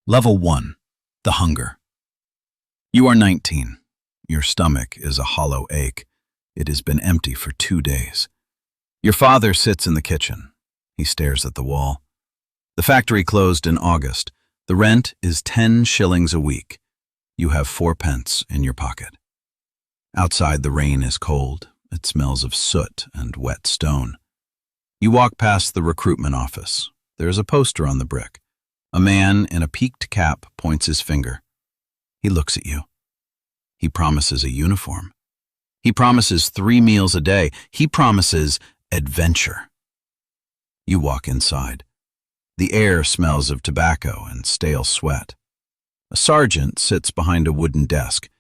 Level 1. The hunger. You are 19. Your stomach is a hollow ache. It has been empty for 2 days. Your father sits in the kitchen. He stares at the wall. The factory closed in August. The rent is 10 shillings a week. You have 4 pence in your pocket. Outside, the rain is cold. It smells of soot and wet stone. You walk past the recruitment office. There is a poster on the brick. A man in a peaked cap points his finger. He looks at you. He promises a uniform. He promises 3 meals a day. He promises adventure. You walk inside. The air smells of tobacco and stale sweat. A sergeant sits behind a wooden desk.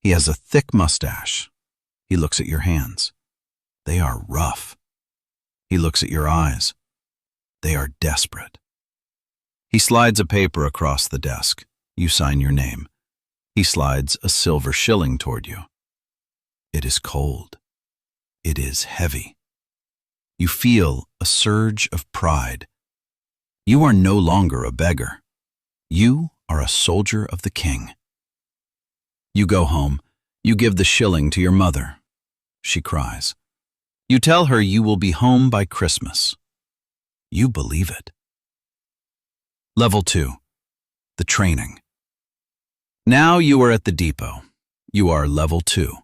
He has a thick mustache. He looks at your hands. They are rough. He looks at your eyes. They are desperate. He slides a paper across the desk. You sign your name. He slides a silver shilling toward you. It is cold. It is heavy. You feel a surge of pride. You are no longer a beggar. You are a soldier of the king. You go home. You give the shilling to your mother. She cries. You tell her you will be home by Christmas. You believe it. Level 2. The training. Now you are at the depot. You are level 2.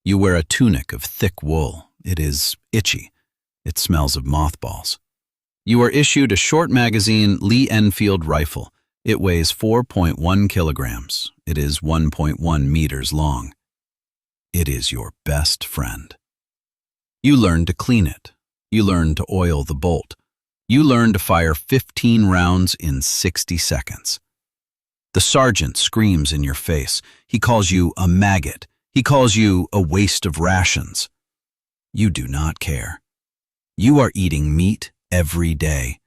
You wear a tunic of thick wool. It is itchy. It smells of mothballs. You are issued a short magazine Lee Enfield rifle. It weighs 4.1 kilograms. It is 1.1 meters long. It is your best friend. You learn to clean it. You learn to oil the bolt. You learn to fire 15 rounds in 60 seconds. The sergeant screams in your face. He calls you a maggot. He calls you a waste of rations. You do not care. You are eating meat every day.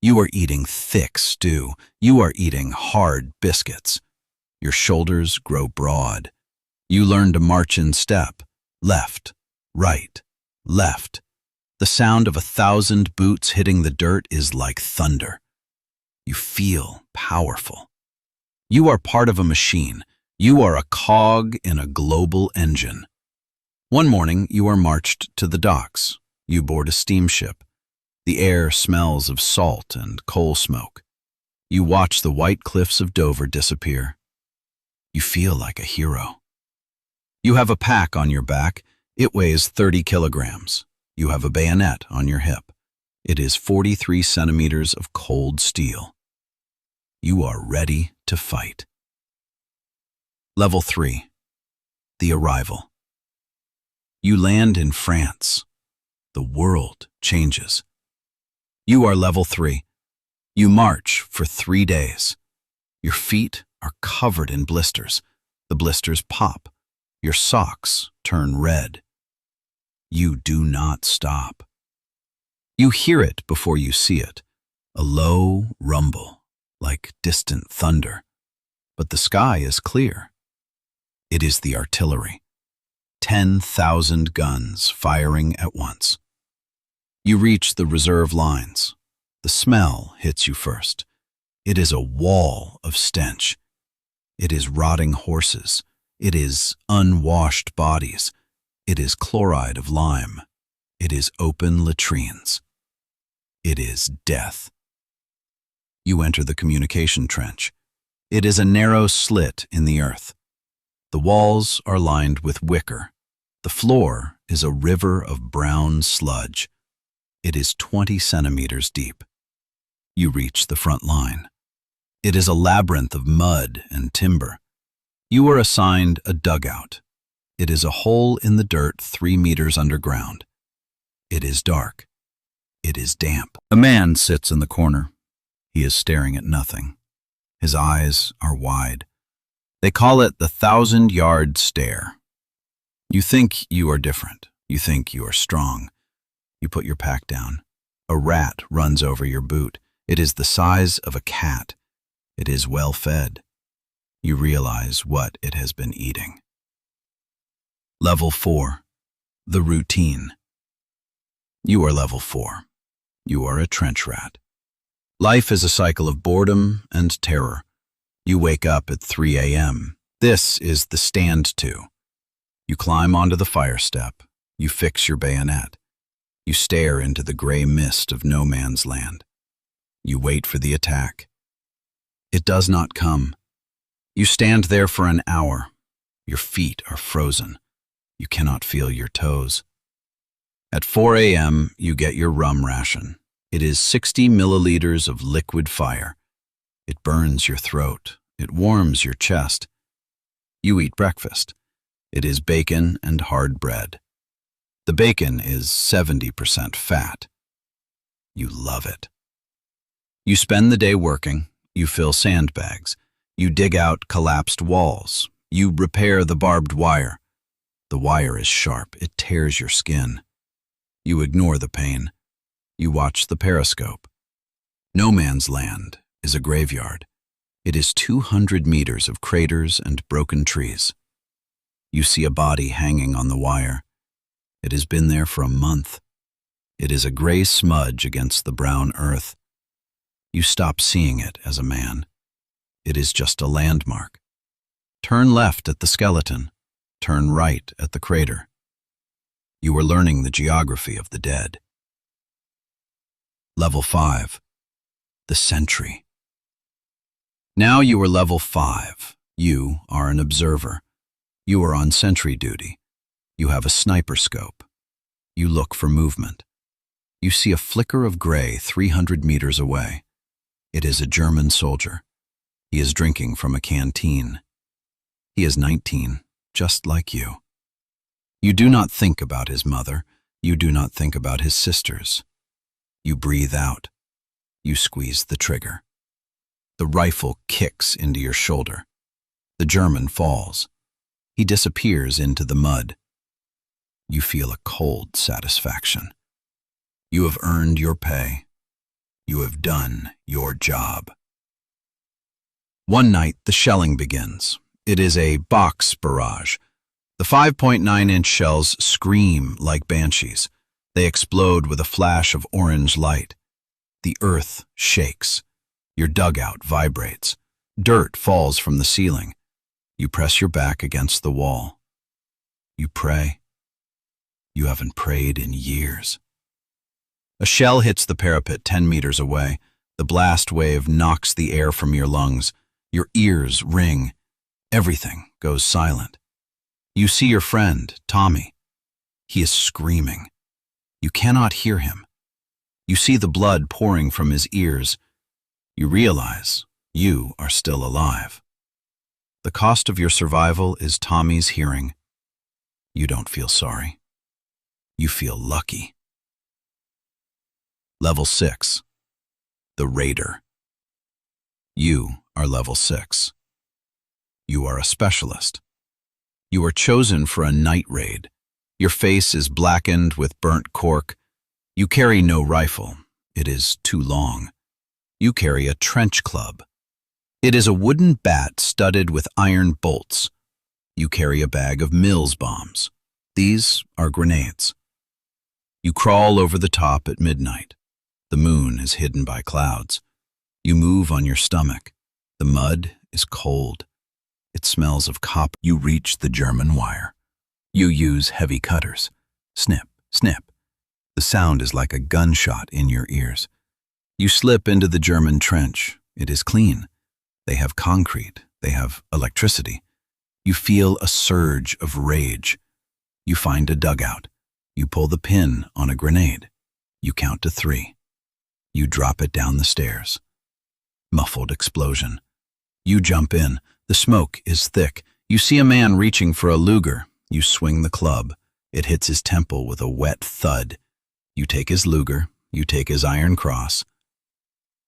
You are eating thick stew. You are eating hard biscuits. Your shoulders grow broad. You learn to march in step. Left, right, left. The sound of 1,000 boots hitting the dirt is like thunder. You feel powerful. You are part of a machine. You are a cog in a global engine. One morning, you are marched to the docks. You board a steamship. The air smells of salt and coal smoke. You watch the white cliffs of Dover disappear. You feel like a hero. You have a pack on your back. It weighs 30 kilograms. You have a bayonet on your hip. It is 43 centimeters of cold steel. You are ready to fight. Level 3. The arrival. You land in France. The world changes. You are level 3. You march for 3 days. Your feet are covered in blisters. The blisters pop. Your socks turn red. You do not stop. You hear it before you see it, a low rumble, like distant thunder. But the sky is clear. It is the artillery. 10,000 guns firing at once. You reach the reserve lines. The smell hits you first. It is a wall of stench. It is rotting horses. It is unwashed bodies. It is chloride of lime. It is open latrines. It is death. You enter the communication trench. It is a narrow slit in the earth. The walls are lined with wicker. The floor is a river of brown sludge. It is 20 centimeters deep. You reach the front line. It is a labyrinth of mud and timber. You are assigned a dugout. It is a hole in the dirt 3 meters underground. It is dark. It is damp. A man sits in the corner. He is staring at nothing. His eyes are wide. They call it the 1,000-yard stare. You think you are different. You think you are strong. You put your pack down. A rat runs over your boot. It is the size of a cat. It is well fed. You realize what it has been eating. Level 4. The routine. You are level 4. You are a trench rat. Life is a cycle of boredom and terror. You wake up at 3 a.m. This is the stand to. You climb onto the fire step. You fix your bayonet. You stare into the gray mist of no man's land. You wait for the attack. It does not come. You stand there for an hour. Your feet are frozen. You cannot feel your toes. At 4 a.m., you get your rum ration. It is 60 milliliters of liquid fire. It burns your throat. It warms your chest. You eat breakfast. It is bacon and hard bread. The bacon is 70% fat. You love it. You spend the day working. You fill sandbags. You dig out collapsed walls. You repair the barbed wire. The wire is sharp. It tears your skin. You ignore the pain. You watch the periscope. No man's land is a graveyard. It is 200 meters of craters and broken trees. You see a body hanging on the wire. It has been there for a month. It is a gray smudge against the brown earth. You stop seeing it as a man. It is just a landmark. Turn left at the skeleton. Turn right at the crater. You are learning the geography of the dead. Level 5. The Sentry. Now you are level 5. You are an observer. You are on sentry duty. You have a sniper scope. You look for movement. You see a flicker of gray 300 meters away. It is a German soldier. He is drinking from a canteen. He is 19, just like you. You do not think about his mother. You do not think about his sisters. You breathe out. You squeeze the trigger. The rifle kicks into your shoulder. The German falls. He disappears into the mud. You feel a cold satisfaction. You have earned your pay. You have done your job. One night, the shelling begins. It is a box barrage. The 5.9-inch shells scream like banshees. They explode with a flash of orange light. The earth shakes. Your dugout vibrates. Dirt falls from the ceiling. You press your back against the wall. You pray. You haven't prayed in years. A shell hits the parapet 10 meters away. The blast wave knocks the air from your lungs. Your ears ring. Everything goes silent. You see your friend, Tommy. He is screaming. You cannot hear him. You see the blood pouring from his ears. You realize you are still alive. The cost of your survival is Tommy's hearing. You don't feel sorry. You feel lucky. Level 6. The Raider. You are level 6. You are a specialist. You are chosen for a night raid. Your face is blackened with burnt cork. You carry no rifle. It is too long. You carry a trench club. It is a wooden bat studded with iron bolts. You carry a bag of Mills bombs. These are grenades. You crawl over the top at midnight. The moon is hidden by clouds. You move on your stomach. The mud is cold. It smells of copper. You reach the German wire. You use heavy cutters. Snip, snip. The sound is like a gunshot in your ears. You slip into the German trench. It is clean. They have concrete. They have electricity. You feel a surge of rage. You find a dugout. You pull the pin on a grenade. You count to 3. You drop it down the stairs. Muffled explosion. You jump in. The smoke is thick. You see a man reaching for a Luger. You swing the club. It hits his temple with a wet thud. You take his Luger. You take his Iron Cross.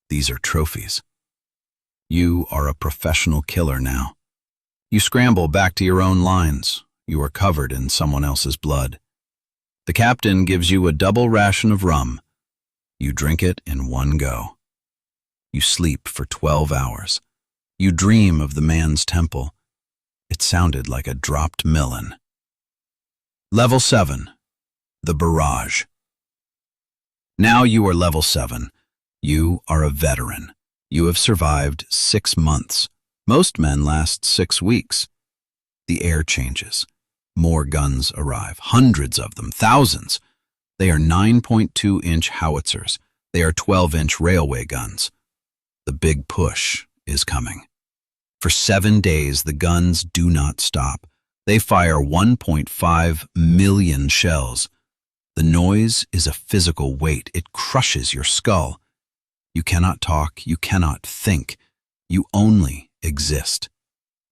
These are trophies. You are a professional killer now. You scramble back to your own lines. You are covered in someone else's blood. The captain gives you a double ration of rum. You drink it in one go. You sleep for 12 hours. You dream of the man's temple. It sounded like a dropped melon. Level 7. The Barrage. Now you are level 7. You are a veteran. You have survived 6 months. Most men last 6 weeks. The air changes. More guns arrive, hundreds of them, thousands. They are 9.2-inch howitzers. They are 12-inch railway guns. The big push is coming. For 7 days, the guns do not stop. They fire 1.5 million shells. The noise is a physical weight. It crushes your skull. You cannot talk. You cannot think. You only exist.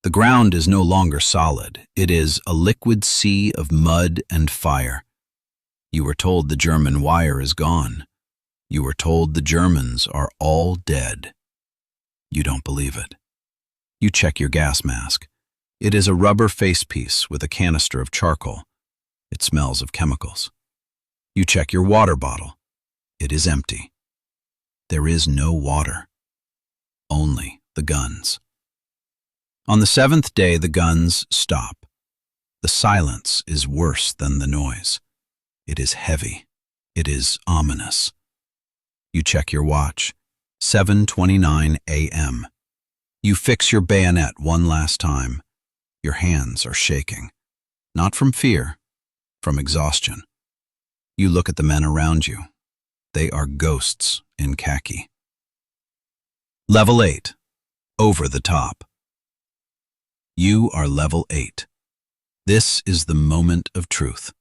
The ground is no longer solid. It is a liquid sea of mud and fire. You were told the German wire is gone. You were told the Germans are all dead. You don't believe it. You check your gas mask. It is a rubber facepiece with a canister of charcoal. It smells of chemicals. You check your water bottle. It is empty. There is no water. Only the guns. On the 7th day, the guns stop. The silence is worse than the noise. It is heavy. It is ominous. You check your watch. 7:29 a.m. You fix your bayonet one last time. Your hands are shaking. Not from fear, from exhaustion. You look at the men around you. They are ghosts in khaki. Level 8. Over the top. You are level 8. This is the moment of truth.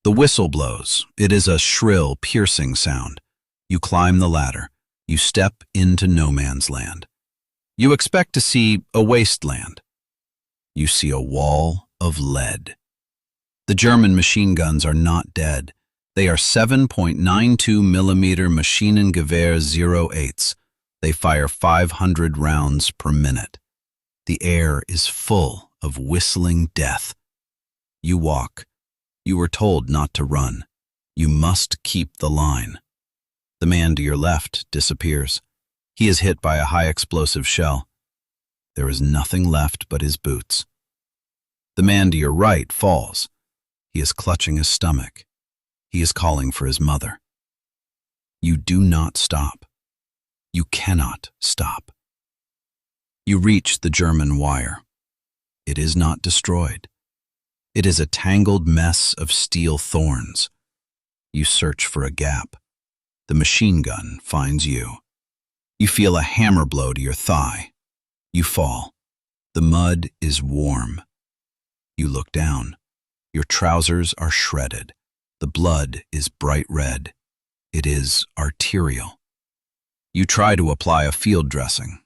The whistle blows. It is a shrill, piercing sound. You climb the ladder. You step into no man's land. You expect to see a wasteland. You see a wall of lead. The German machine guns are not dead. They are 7.92 millimeter Maschinengewehr 08s. They fire 500 rounds per minute. The air is full of whistling death. You walk. You were told not to run. You must keep the line. The man to your left disappears. He is hit by a high-explosive shell. There is nothing left but his boots. The man to your right falls. He is clutching his stomach. He is calling for his mother. You do not stop. You cannot stop. You reach the German wire. It is not destroyed. It is a tangled mess of steel thorns. You search for a gap. The machine gun finds you. You feel a hammer blow to your thigh. You fall. The mud is warm. You look down. Your trousers are shredded. The blood is bright red. It is arterial. You try to apply a field dressing.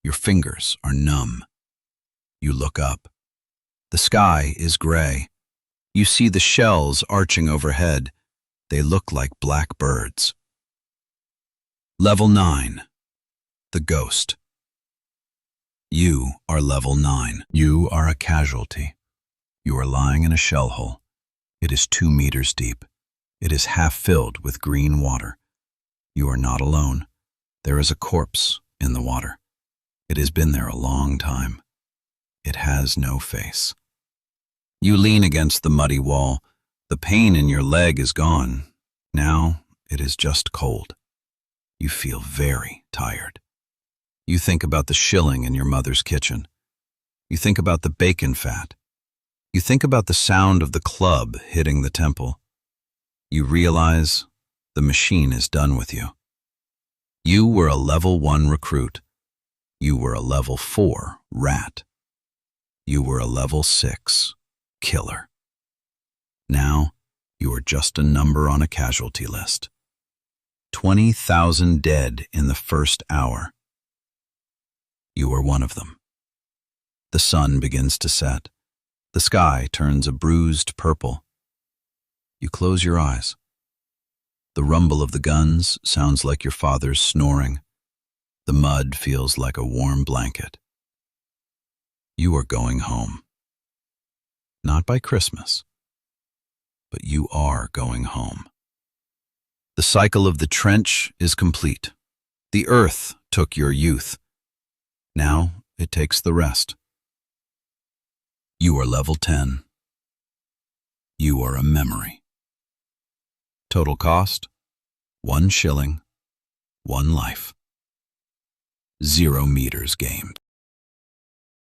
Your fingers are numb. You look up. The sky is gray. You see the shells arching overhead. They look like black birds. Level 9. The Ghost. You are level 9. You are a casualty. You are lying in a shell hole. It is 2 meters deep. It is half filled with green water. You are not alone. There is a corpse in the water. It has been there a long time. It has no face. You lean against the muddy wall. The pain in your leg is gone. Now it is just cold. You feel very tired. You think about the shilling in your mother's kitchen. You think about the bacon fat. You think about the sound of the club hitting the temple. You realize the machine is done with you. You were a level 1 recruit. You were a level 4 rat. You were a level 6 killer. Now you are just a number on a casualty list. 20,000 dead in the first hour. You are one of them. The sun begins to set. The sky turns a bruised purple. You close your eyes. The rumble of the guns sounds like your father's snoring. The mud feels like a warm blanket. You are going home. Not by Christmas, but you are going home. The cycle of the trench is complete. The earth took your youth. Now it takes the rest. You are level 10. You are a memory. Total cost, 1 shilling, 1 life. 0 meters gained.